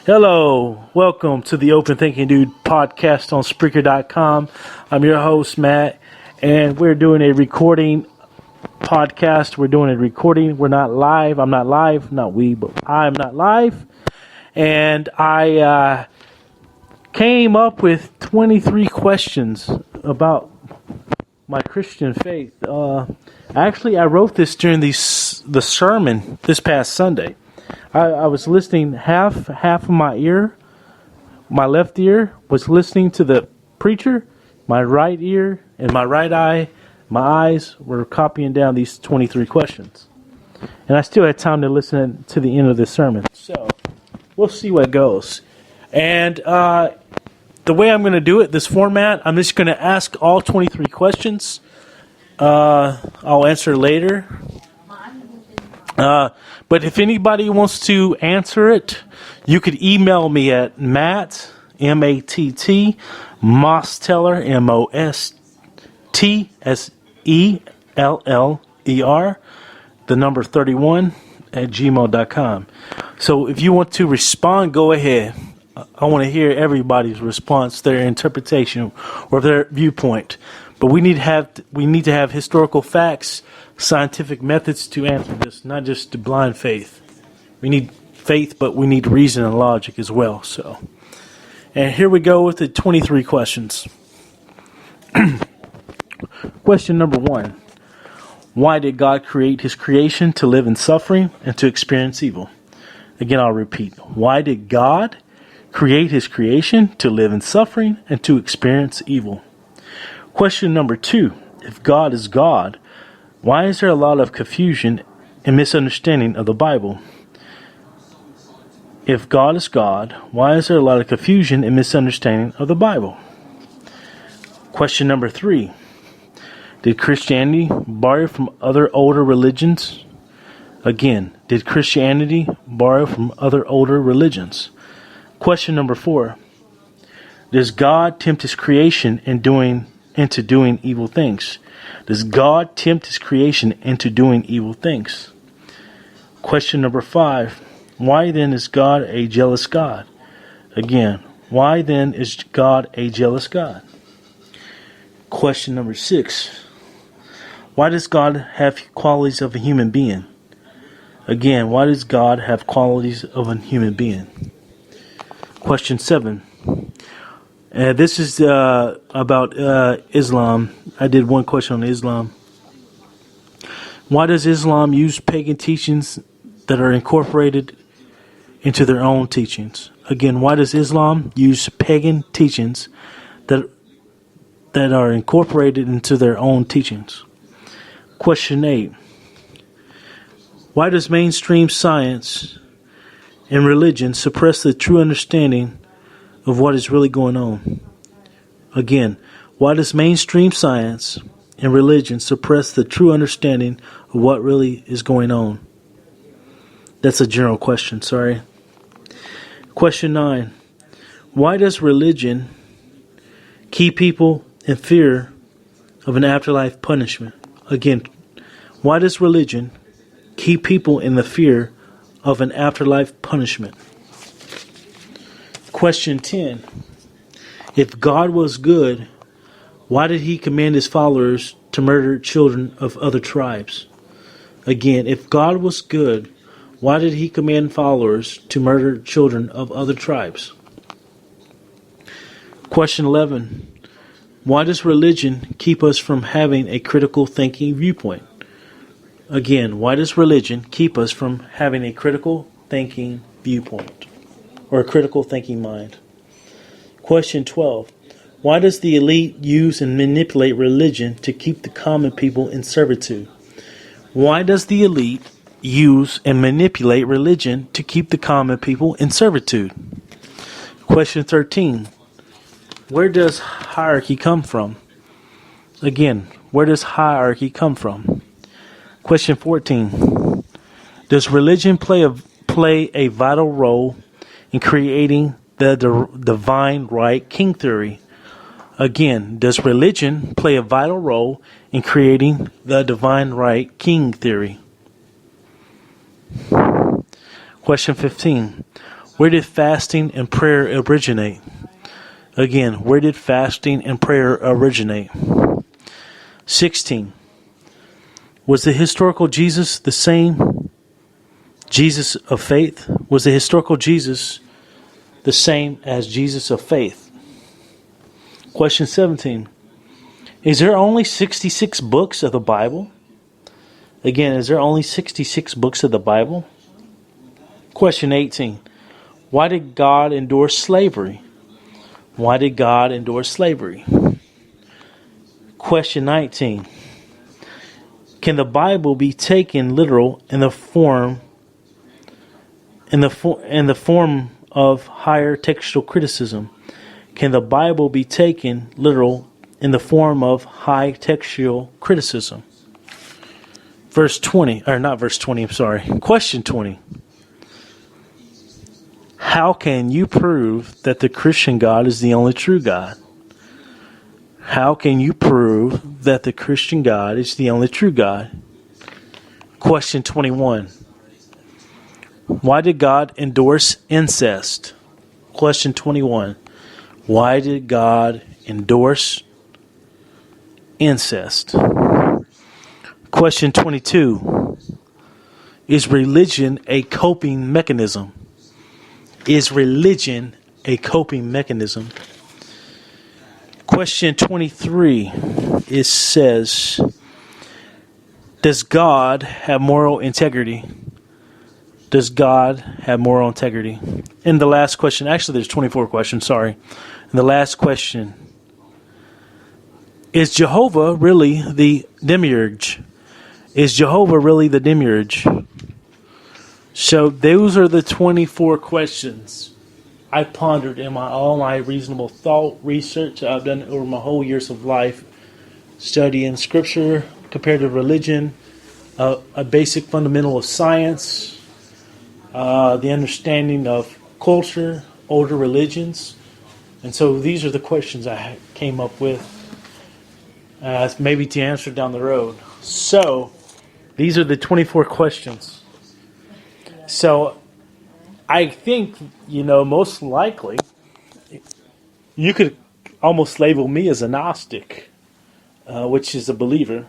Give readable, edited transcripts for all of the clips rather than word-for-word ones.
Hello, welcome to the Open Thinking Dude podcast on Spreaker.com. I'm your host, Matt, and we're doing a recording podcast. We're doing a recording. We're not live. I'm not live. Not we, but I'm not live. And I came up with 23 questions about my Christian faith. Actually, I wrote this during the sermon this past Sunday. I was listening half of my left ear was listening to the preacher, my right ear and my right eye, my eyes were copying down these 23 questions. And I still had time to listen to the end of the sermon. So, we'll see what goes. And the way I'm going to do it, this format, I'm just going to ask all 23 questions. I'll answer later. But if anybody wants to answer it, you could email me at Matt, M-A-T-T, Mosteller, M-O-S-T-S-E-L-L-E-R, the number 31 at gmail.com. So if you want to respond, go ahead. I want to hear everybody's response, their interpretation, or their viewpoint. But we need to have historical facts, scientific methods to answer this, not just the blind faith. We need faith, but we need reason and logic as well. So, and here we go with the 23 questions. Question number 1. Why did God create his creation to live in suffering and to experience evil? Again, I'll repeat. Why did God create his creation to live in suffering and to experience evil? Question number 2. If God is God, why is there a lot of confusion and misunderstanding of the Bible? If God is God, why is there a lot of confusion and misunderstanding of the Bible? Question number 3. Did Christianity borrow from other older religions? Again, did Christianity borrow from other older religions? Question number 4. Does God tempt his creation into doing evil things? Does God tempt his creation into doing evil things? Question number 5. Why then is God a jealous God? Again, why then is God a jealous God? Question number 6. Why does God have qualities of a human being? Again, why does God have qualities of a human being? Question 7. This is about Islam. I did one question on Islam. Why does Islam use pagan teachings that are incorporated into their own teachings? Again, why does Islam use pagan teachings that are incorporated into their own teachings? Question 8. Why does mainstream science and religion suppress the true understanding of what is really going on? Again, why does mainstream science and religion suppress the true understanding of what really is going on? That's a general question, sorry. Question 9. Why does religion keep people in fear of an afterlife punishment? Again, why does religion keep people in the fear of an afterlife punishment? Question 10. If God was good, why did he command his followers to murder children of other tribes? Again, if God was good, why did he command followers to murder children of other tribes? Question 11. Why does religion keep us from having a critical thinking viewpoint? Again, why does religion keep us from having a critical thinking viewpoint or a critical thinking mind? Question 12. Why does the elite use and manipulate religion to keep the common people in servitude? Why does the elite use and manipulate religion to keep the common people in servitude? Question 13. Where does hierarchy come from? Again, where does hierarchy come from? Question 14. Does religion play a vital role in creating the divine right king theory? Again, does religion play a vital role in creating the divine right king theory? Question 15. Where did fasting and prayer originate? Again, where did fasting and prayer originate? 16. Was the historical Jesus the same Jesus of faith? Was the historical Jesus the same as Jesus of faith? Question 17. Is there only 66 books of the Bible? Again, is there only 66 books of the Bible? Question 18. Why did God endorse slavery? Why did God endorse slavery? Question 19. Can the Bible be taken literal in the form of higher textual criticism? Can the Bible be taken literal in the form of high textual criticism? Question 20. How can you prove that the Christian God is the only true God? How can you prove that the Christian God is the only true God? Question 21. Why did God endorse incest? Question 21. Why did God endorse incest? Question 22. Is religion a coping mechanism? Is religion a coping mechanism? Question 23. It says, does God have moral integrity? Does God have moral integrity? And the last question, actually there's 24 questions, sorry. And the last question, is Jehovah really the demiurge? Is Jehovah really the demiurge? So those are the 24 questions I pondered in all my reasonable thought research I've done over my whole years of life, studying scripture, comparative religion, a basic fundamental of science, the understanding of culture, older religions. And so these are the questions I came up with, maybe to answer down the road. So these are the 24 questions. So I think, most likely, you could almost label me as a Gnostic, which is a believer,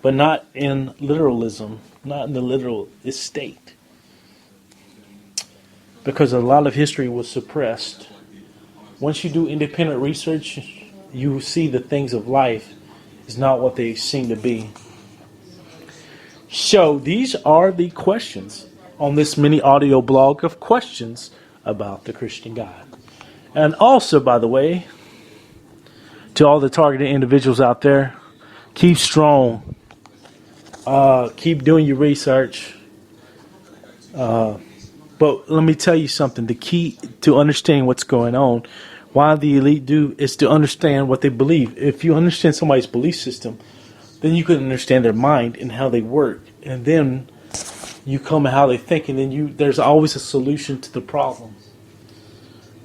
but not in literalism, not in the literal estate. Because a lot of history was suppressed. Once you do independent research, you see the things of life is not what they seem to be. So these are the questions on this mini audio blog of questions about the Christian God. And also, by the way, to all the targeted individuals out there, keep strong. Keep doing your research. But let me tell you something. The key to understanding what's going on, why the elite do, is to understand what they believe. If you understand somebody's belief system, then you can understand their mind and how they work. And then you come at how they think, and then there's always a solution to the problem.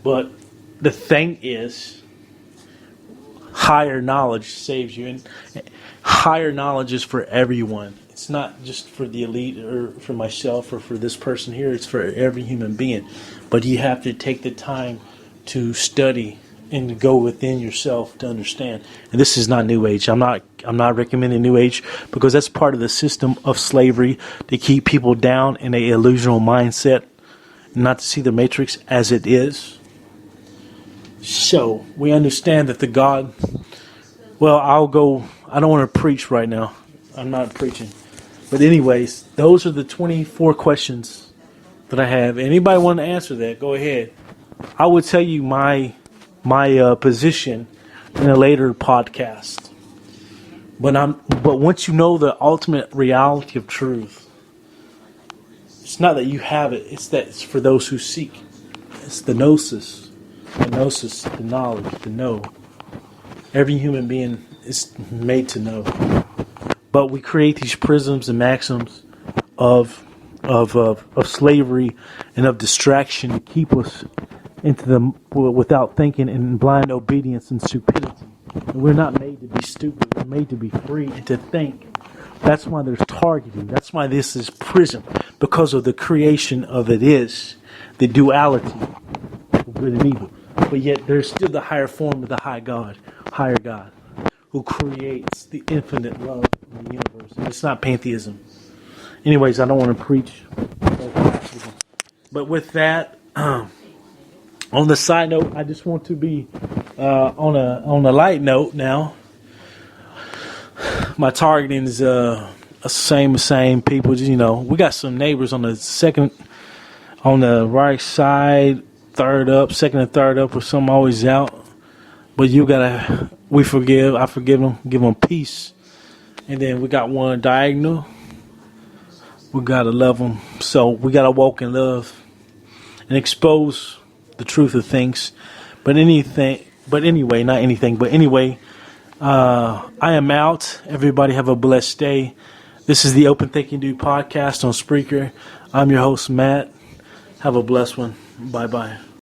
But the thing is, higher knowledge saves you. And higher knowledge is for everyone. It's not just for the elite or for myself or for this person here. It's for every human being. But you have to take the time to study and to go within yourself to understand. And this is not New Age. I'm not recommending New Age, because that's part of the system of slavery, to keep people down in a illusional mindset, not to see the matrix as it is. So we understand that the God, I don't want to preach right now. I'm not preaching. But anyways, those are the 24 questions that I have. Anybody want to answer that, go ahead. I would tell you my position in a later podcast. But once you know the ultimate reality of truth, it's not that you have it, it's that it's for those who seek. It's the gnosis, the knowledge, the know. Every human being is made to know. But we create these prisms and maxims of slavery and of distraction to keep us into them without thinking, in blind obedience and stupidity. And we're not made to be stupid. We're made to be free and to think That's why there's targeting. That's why this is prison, because of the creation of it is the duality of good and evil. But yet there's still the higher form of the higher God, who creates the infinite love in the universe. And it's not pantheism. Anyways, I don't want to preach. But with that, on the side note, I just want to be on a light note now. My targeting is same people. You know, we got some neighbors on the right side, second and third up, or some always out. But I forgive them, give them peace. And then we got one diagonal. We gotta love them. So we gotta walk in love and expose the truth of things. But anyway, I am out. Everybody have a blessed day. This is the Open Thinking Dude podcast on Spreaker. I'm your host, Matt. Have a blessed one. Bye-bye.